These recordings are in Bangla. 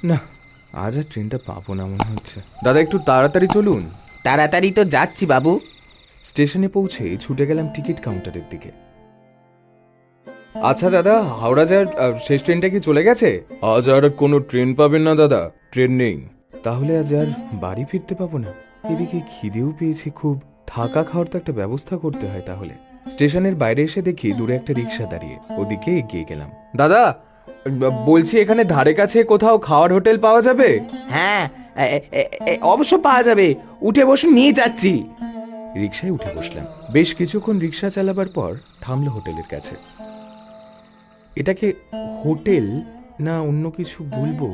না, আজ আর ট্রেনটা পাবো না মনে হচ্ছে। দাদা একটু তাড়াতাড়ি চলুন। তাড়াতাড়ি তো যাচ্ছি বাবু। স্টেশনে পৌঁছে ছুটে গেলাম টিকিট কাউন্টারের দিকে। আচ্ছা দাদা, হাওড়া যাওয়ার শেষ ট্রেনটা কি চলে গেছে? আজ আর কোনো ট্রেন পাবেন না দাদা, ট্রেন নেই। তাহলে আজ আর বাড়ি ফিরতে পাবো না। এদিকে খিদেও পেয়েছি খুব, থাকা খাওয়ার তো একটা ব্যবস্থা করতে হয়। তাহলে স্টেশনের বাইরে এসে দেখি দূরে একটা রিক্সা দাঁড়িয়ে, ওদিকে এগিয়ে গেলাম। দাদা বলছি, এখানে ধারে কাছে কোথাও খাওয়ার হোটেল পাওয়া যাবে? হ্যাঁ, অবশ্য পাওয়া যাবে, উঠে বসুন, নিয়ে যাচ্ছি। রিক্সায় উঠে বসলাম। বেশ কিছুক্ষণ রিক্সা চালাবার পর থামলো হোটেলের কাছে। এটাকে হোটেল না অন্য কিছু বলবো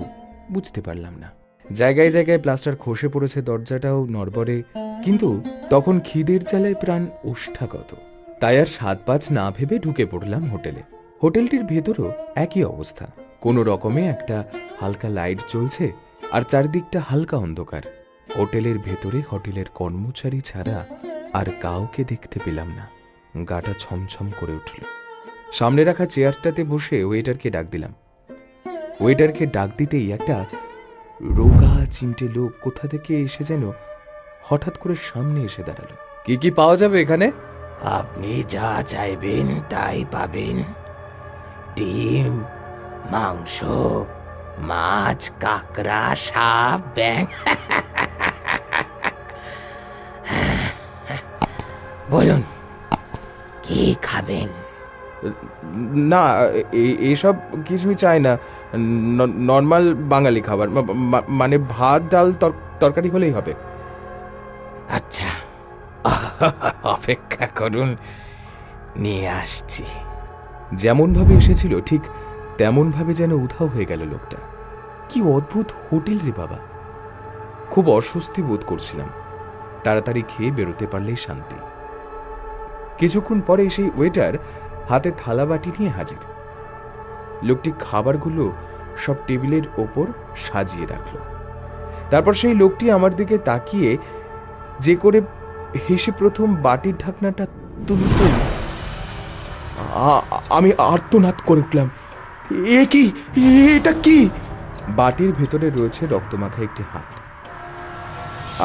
বুঝতে পারলাম না। জায়গায় জায়গায় প্লাস্টার খসে পড়েছে, দরজাটাও নড়বড়ে। কিন্তু তখন খিদের জ্বালায় প্রাণ ওষ্ঠাগত, তাই আর সাত পাঁচ না ভেবে ঢুকে পড়লাম হোটেলে। হোটেলটির ভেতরও একই অবস্থা। কোনো রকমে একটা হালকা লাইট জ্বলছে আর চারদিকটা হালকা অন্ধকার। হোটেলের ভেতরে হোটেলের কর্মচারী ছাড়া আর কাউকে দেখতে পেলাম না। গাটা ছমছম করে উঠল। সামনে রাখা চেয়ারটাতে বসে ওয়েটারকে ডাক দিলাম। ওয়েটারকে ডাক দিতেই একটা রোগা চিমটে লোক কোথা থেকে এসে যেন হঠাৎ করে সামনে এসে দাঁড়ালো। কি কি পাওয়া যাবে এখানে? আপনি যা চাইবেন তাই পাবেন। ডিম, মাংস, মাছ, কাঁকড়া, সাপ, ব্যাং। বলুন, কি খাবেন? না, এসব কিছুই চাই না। নর্মাল বাঙালি খাবার, মানে ভাত ডাল তরকারি হলেই হবে। আচ্ছা, অপেক্ষা করুন, নিয়ে আসছি। যেমন ভাবে এসেছিল ঠিক তেমন ভাবে যেন উধাও হয়ে গেল লোকটা। কি অদ্ভুত হোটেল রে বাবা! খুব অস্বস্তি বোধ করছিলাম। তাড়াতাড়ি খেয়ে বেরোতে পারলেই শান্তি। কিছুক্ষণ পরে সেই ওয়েটার হাতে থালা বাটি নিয়ে হাজির। লোকটি খাবারগুলো সব টেবিলের ওপর সাজিয়ে রাখল। তারপর সেই লোকটি আমার দিকে তাকিয়ে যে করে হেসে প্রথম বাটির ঢাকনাটা তুলত। আমি আর্তনাদ করে উঠলাম, এ কি, এটা কি? বাটির ভেতরে রয়েছে রক্তমাখা একটি হাত,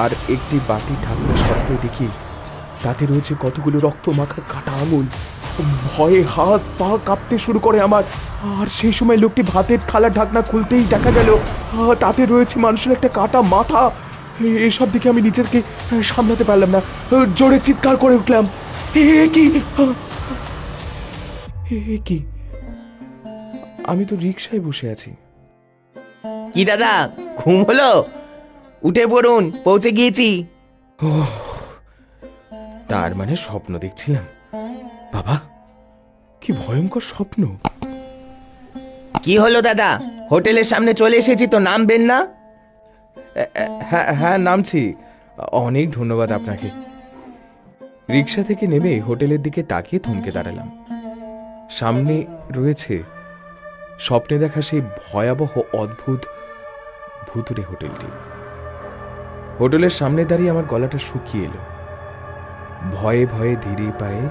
আর একটি বাটির ঢাকনা সত্ত্বেও দেখি তাতে রয়েছে কতগুলো রক্তমাখা কাটা আঙুল। ভয়ে হাত পা কাঁপতে শুরু করে আমার। আর সেই সময় লোকটি ভাতের থালার ঢাকনা খুলতেই দেখা গেল তাতে রয়েছে মানুষের একটা কাটা মাথা। এসব দিকে আমি নিজেকে সামলাতে পারলাম না, জোরে চিৎকার করে উঠলাম, এ কি, এ কি! আমি তো রিকশায় বসে আছি। কি দাদা, ঘুম হলো? উঠে পড়ুন, পৌঁছে গিয়েছি। তার মানে স্বপ্ন দেখছিলাম? বাবা, কি ভয়ঙ্কর স্বপ্ন! কি হলো দাদা, হোটেলের সামনে চলে এসেছি তো, নামবেন না? হ্যাঁ হ্যাঁ, নামছি। অনেক ধন্যবাদ আপনাকে। রিক্সা থেকে নেমে হোটেলের দিকে তাকিয়ে থমকে দাঁড়ালাম। সামনে রয়েছে স্বপ্নে দেখা সেই ভয়াবহ অদ্ভুত ভুতুড়ে হোটেলটি। হোটেলের সামনে দাঁড়িয়ে আমার গলাটা শুকিয়ে এলো। ভয়ে ভয়ে ধীরে পায়ে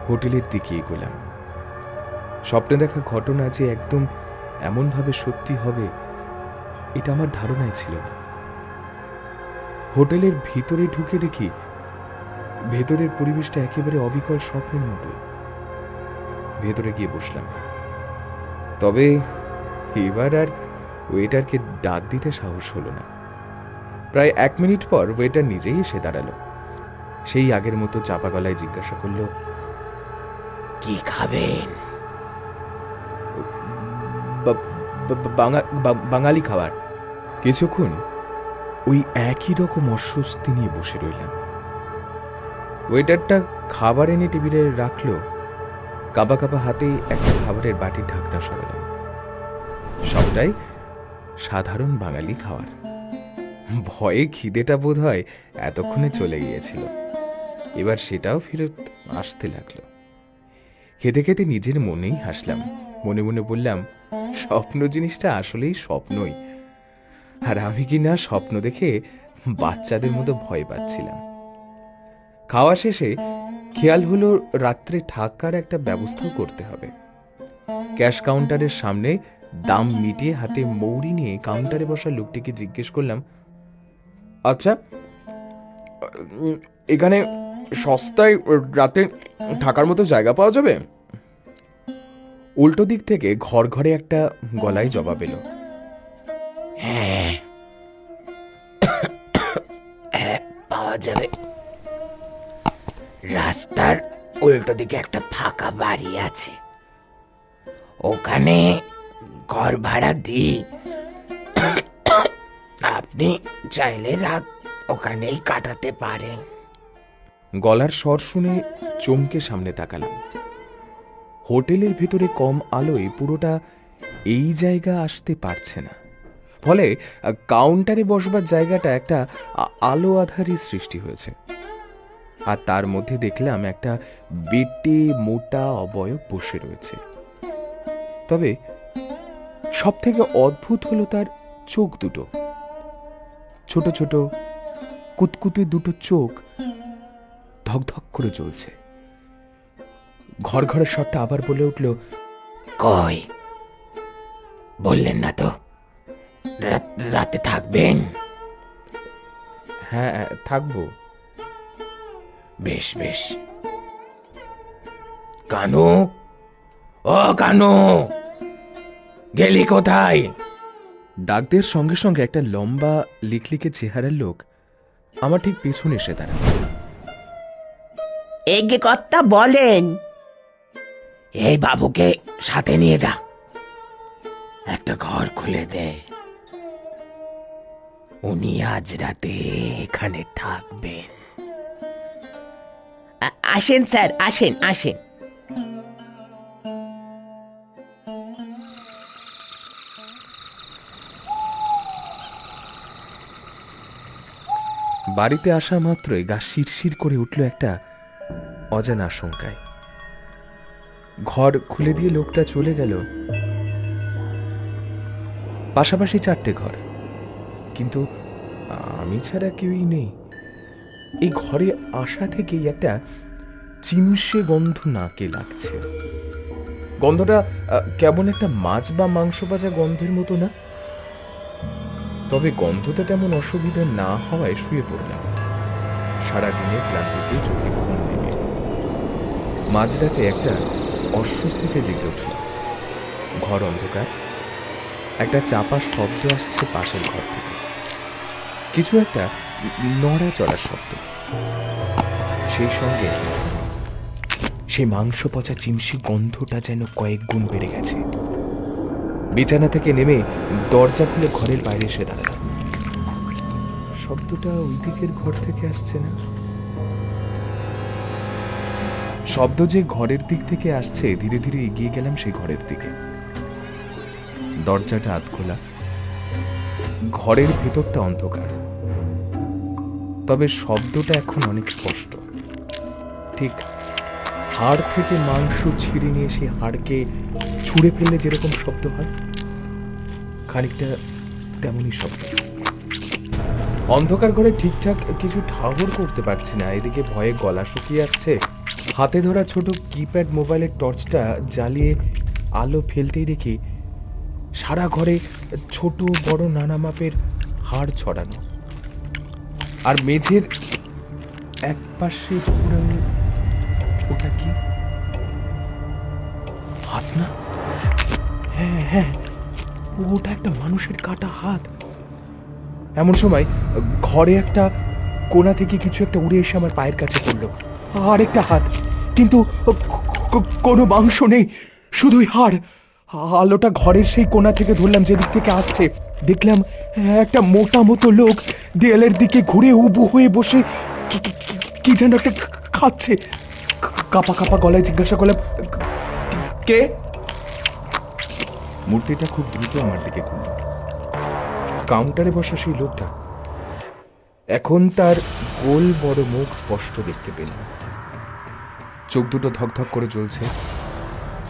হোটেলের দিকে এগোলাম। স্বপ্নে দেখা ঘটনা যে একদম এমনভাবে সত্যি হবে এটা আমার ধারণায় ছিল না। হোটেলের ভিতরে ঢুকে দেখি ভেতরের পরিবেশটা একেবারে অবিকল স্বপ্নের মতো। ভেতরে গিয়ে বসলাম। তবে এবার আর ওয়েটারকে ডাক দিতে সাহস হলো না। প্রায় 1 মিনিট পর ওয়েটার নিজেই এসে দাঁড়ালো। সেই আগের মতো চাপা গলায় জিজ্ঞাসা করলো, কি খাবেন? বাঙালি খাবার। কিছুক্ষণ ওই একই রকম অস্বস্তি নিয়ে বসে রইলাম। ওয়েটারটা খাবার এনে টেবিলে রাখলো। কাঁপা কাঁপা হাতে একটা খাবারের বাটির ঢাকনা সরালাম। সবটাই সাধারণ বাঙালি খাবার। ভয়ে খিদেটা বোধ হয় এতক্ষণে চলে গিয়েছিল, এবার সেটাও ফেরত আসতে লাগলো। খেতে খেতে নিজের মনেই হাসলাম। মনে মনে বললাম, স্বপ্ন জিনিসটা আসলেই স্বপ্নই। আর আমি কি না স্বপ্ন দেখে বাচ্চাদের মতো ভয় পাচ্ছিলাম। খাওয়া শেষে খেয়াল হলো রাত্রে থাকার একটা ব্যবস্থাও করতে হবে। ক্যাশ কাউন্টারের সামনে দাম মিটিয়ে হাতে মৌরি নিয়ে কাউন্টারে বসা লোকটিকে জিজ্ঞেস করলাম, আচ্ছা, এখানে সস্তায় রাতে থাকার মতো জায়গা পাওয়া যাবে? উল্টো দিক থেকে ঘর ঘরে একটা গলায় জবাব এলো, হ্যাঁ, পাওয়া যাবে। রাস্তার উল্টো দিকে একটা ফাঁকা বাড়ি আছে, ওখানে ঘর ভাড়া দিই। আপনি চাইলে রাত ওখানেই কাটাতে পারেন। গলার স্বর শুনে চমকে সামনে তাকালাম। হোটেলের ভিতরে কম আলোয় পুরোটা এই জায়গা আসতে পারছে না, ফলে কাউন্টারে বসবার জায়গাটা একটা আলো আধারই সৃষ্টি হয়েছে। আর তার মধ্যে দেখলাম একটা বেটে মোটা অবয়ব বসে রয়েছে। তবে সব থেকে অদ্ভুত হলো তার চোখ দুটো, ছোট ছোট কুতকুতে দুটো চোখ ধকধক করে জ্বলছে। ঘর ঘরের স্বরটা আবার বলে উঠল, কই, বললেন না তো রাতে থাকবেন? হ্যাঁ থাকবো। বেশ বেশ। কানু, ও কানু, গেলি কোথায়? ডাকদের সঙ্গে সঙ্গে একটা লম্বা লিকলিকে চেহারার লোক আমার ঠিক পেছনে এসে দাঁড়ায়। এগে কর্তা বলেন। এই বাবুকে সাথে নিয়ে যা, একটা ঘর খুলে দে। উনি আজ রাতে এখানে থাকবেন। আসেন স্যার, আসেন আসেন। বাড়িতে আসা মাত্রই গা শিরশির করে উঠল একটা অজানা আশঙ্কায়। ঘর খুলে দিয়ে লোকটা চলে গেল। পাশাপাশি 4টে ঘর, কিন্তু আমি ছাড়া কেউই নেই। এই ঘরে আসা থেকেই একটা চিমসে গন্ধ নাকে লাগছে। গন্ধটা কেমন একটা মাছ বা মাংস ভাজা গন্ধের মতো না? তবে গন্ধটা তেমন অসুবিধা না হওয়ায় শুয়ে পড়লাম। সারাদিনের ক্লান্তিতে চোখে ঘুম নেমে মাঝরাতে একটা অস্বস্তিতে জেগে উঠল। ঘর অন্ধকার, একটা চাপা শব্দ আসছে পাশের ঘর থেকে, কিছু একটা নড়া চড়ার শব্দ। সেই সঙ্গে সেই মাংস পচা চিমসি গন্ধটা যেন কয়েক গুণ বেড়ে গেছে। বিছানা থেকে নেমে দরজা খুলে ঘরের বাইরে এসে দাঁড়ালাম। শব্দটা ওই দিকের ঘর থেকে আসছে না। শব্দ যে ঘরের দিক থেকে আসছে, ধীরে ধীরে এগিয়ে গেলাম সেই ঘরের দিকে। দরজাটা আধ খোলা, ঘরের ভেতরটা অন্ধকার, তবে শব্দটা এখন অনেক স্পষ্ট। ঠিক হাড় থেকে মাংস ছিঁড়ে নিয়ে সেই হাড়কে ছুঁড়ে ফেললে যেরকম শব্দ হয়, খানিকটা তেমনই শব্দ। অন্ধকার ঘরে ঠিকঠাক কিছু ঠাহর করতে পারছি না। এদিকে ভয়ে গলা শুকিয়ে আসছে। হাতে ধরা ছোট কিপ্যাড মোবাইলের টর্চটা জ্বালিয়ে আলো ফেলতেই দেখি সারা ঘরে ছোট বড় নানা মাপের হাড় ছড়ানো, আর মেঝের এক পাশে ওটা কি? হাত না? হ্যাঁ হ্যাঁ, ওটা একটা মানুষের কাটা হাত। এমন সময় ঘরে একটা কোণা থেকে কিছু একটা উড়ে এসে আমার পায়ের কাছে পড়লো। আরেকটা হাত, কিন্তু কোনো মাংস নেই, শুধুই হাড়। আলোটা ঘরের সেই কোণা থেকে ধরলাম যেদিক থেকে আসছে। দেখলাম একটা মোটা মতো লোক দেয়ালের দিকে ঘুরে উবু হয়ে বসে কি যেন একটা খাচ্ছে। কাপা কাপা গলায় জিজ্ঞাসা করলাম, কে? মূর্তিটা খুব দ্রুত আমার দিকে ঘুরল। কাউন্টারে বসা সেই লোকটা। এখন তার গোল বড় মুখ স্পষ্ট দেখতে পেলাম। চোখ দুটো ধকধক করে জ্বলছে।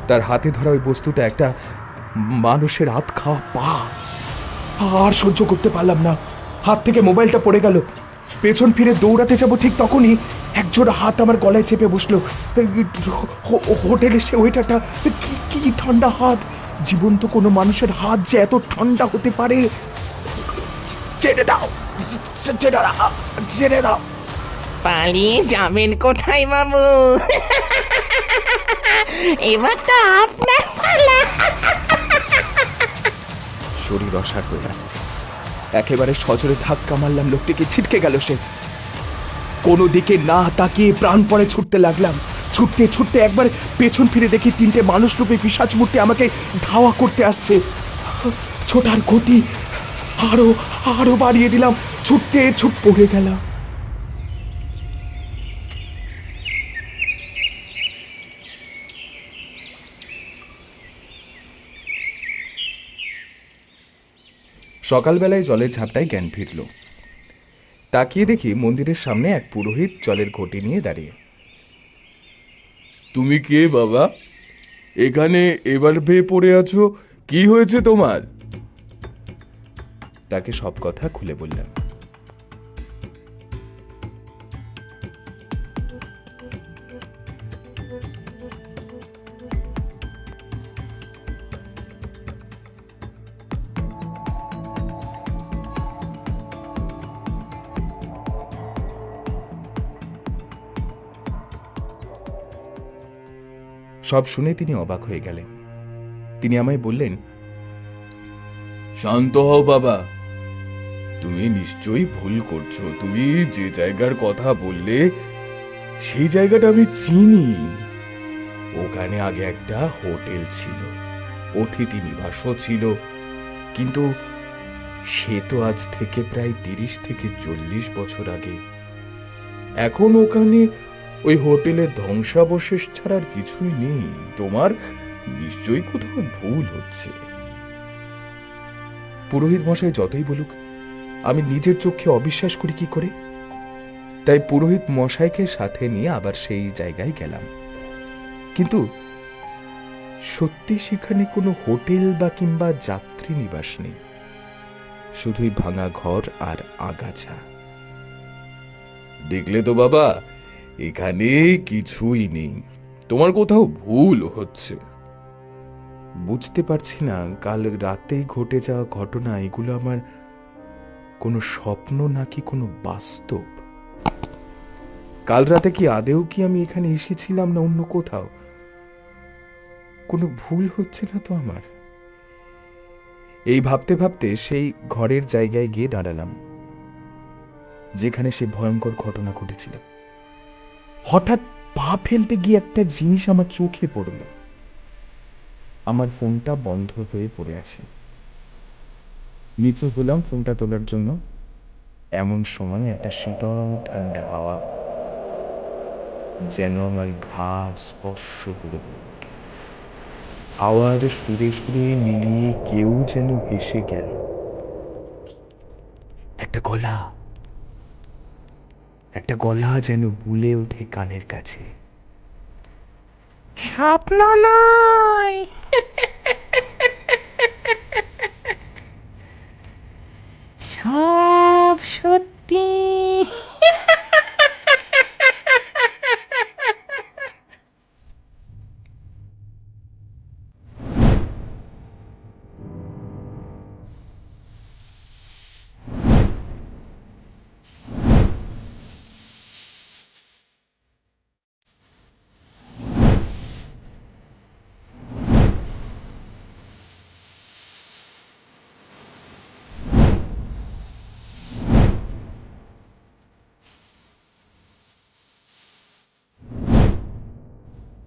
তার হাতে ধরা ওই বস্তুটা একটা মানুষের হাত খাওয়া পা। আর সহ্য করতে পারলাম না, হাত থেকে মোবাইলটা পড়ে গেল। পেছন ফিরে দৌড়াতে যাবো, ঠিক তখনই একজোড়া হাত আমার গলায় চেপে বসলো। হোটেলে সে ওয়েটারটা, কি ঠান্ডা হাত, জীবন্ত কোনো মানুষের হাত যে এত ঠান্ডা হতে পারে। ছেড়ে দাও, ছেড়ে দাও, ছেড়ে দাও। পালিয়ে যাবেন কোথায় বাবু? এবার তো আপনার পালা। শরীর অসাড় হয়ে আসছে। একেবারে সজোরে ধাক্কা মারলাম লোকটিকে, ছিটকে গেল সে। কোনো দিকে না তাকিয়ে প্রাণপণে ছুটতে লাগলাম। ছুটতে ছুটতে একবার পেছন ফিরে দেখি 3টে মানুষরূপী পিশাচ মূর্তি আমাকে ধাওয়া করতে আসছে। ছোটার গতি আরো আরো বাড়িয়ে দিলাম, ছুটতে ছুট পড়ে গেলাম। সকালবেলায় জলের ঝাপটায় জ্ঞান ফিরল। তাকিয়ে দেখি মন্দিরের সামনে এক পুরোহিত জলের ঘটি নিয়ে দাঁড়িয়ে। তুমি কে বাবা? এখানে এবার বেয়ে পড়ে আছো, কি হয়েছে তোমার? তাকে সব কথা খুলে বললাম। সব শুনে তিনি অবাক হয়ে গেলেন। তিনি আমায় বললেন, শান্ত হও বাবা, তুমি নিশ্চয়ই ভুল করছো। তুমি যে জায়গার কথা বললে সেই জায়গাটা আমি চিনি। ওখানে আগে একটা হোটেল ছিল, অতিথি নিবাসও ছিল, কিন্তু সে তো আজ থেকে প্রায় 30 থেকে 40 বছর আগে। এখন ওখানে ওই হোটেলের ধ্বংসাবশেষ ছাড়ার কিছুই নেই। তোমার নিশ্চয়ই কোথাও ভুল হচ্ছে। পুরোহিত মশাই যতই বলুক, আমি নিজের চোখে অবিশ্বাস করি কি করে? তাই পুরোহিত মশাইকে সাথে নিয়ে আবার সেই জায়গায় গেলাম। কিন্তু সত্যি সেখানে কোনো হোটেল বা কিংবা যাত্রী নিবাস নেই, শুধুই ভাঙা ঘর আর আগাছা। দেখলে তো বাবা, এখানে কিছুই নেই, তোমার কোথাও ভুল হচ্ছে। বুঝতে পারছি না কাল রাতে ঘটে যাওয়া ঘটনা এগুলো আমার কোনো স্বপ্ন নাকি কোনো বাস্তব। কাল রাতে কি আদেও কি আমি এখানে এসেছিলাম না অন্য কোথাও? কোনো ভুল হচ্ছে না তো আমার? এই ভাবতে ভাবতে সেই ঘরের জায়গায় গিয়ে দাঁড়ালাম যেখানে সে ভয়ঙ্কর ঘটনা ঘটেছিল। হঠাৎ পা ফেলতে গিয়ে একটা জিনিস আমার চোখে পড়ল। আমার ফোনটা বন্ধ হয়ে পড়ে আছে। নিচু হলাম ফোনটা তোলার জন্য, এমন সময় একটা শীতল ঠান্ডা হাওয়া যেন আমার ঘা স্পর্শ করে। হাওয়ার সুরে সুরে মিলিয়ে কেউ যেন ভেসে গেল। একটা গলা, একটা গলা যেন বুলে ওঠে কানের কাছে। স্বপ্ন নয়,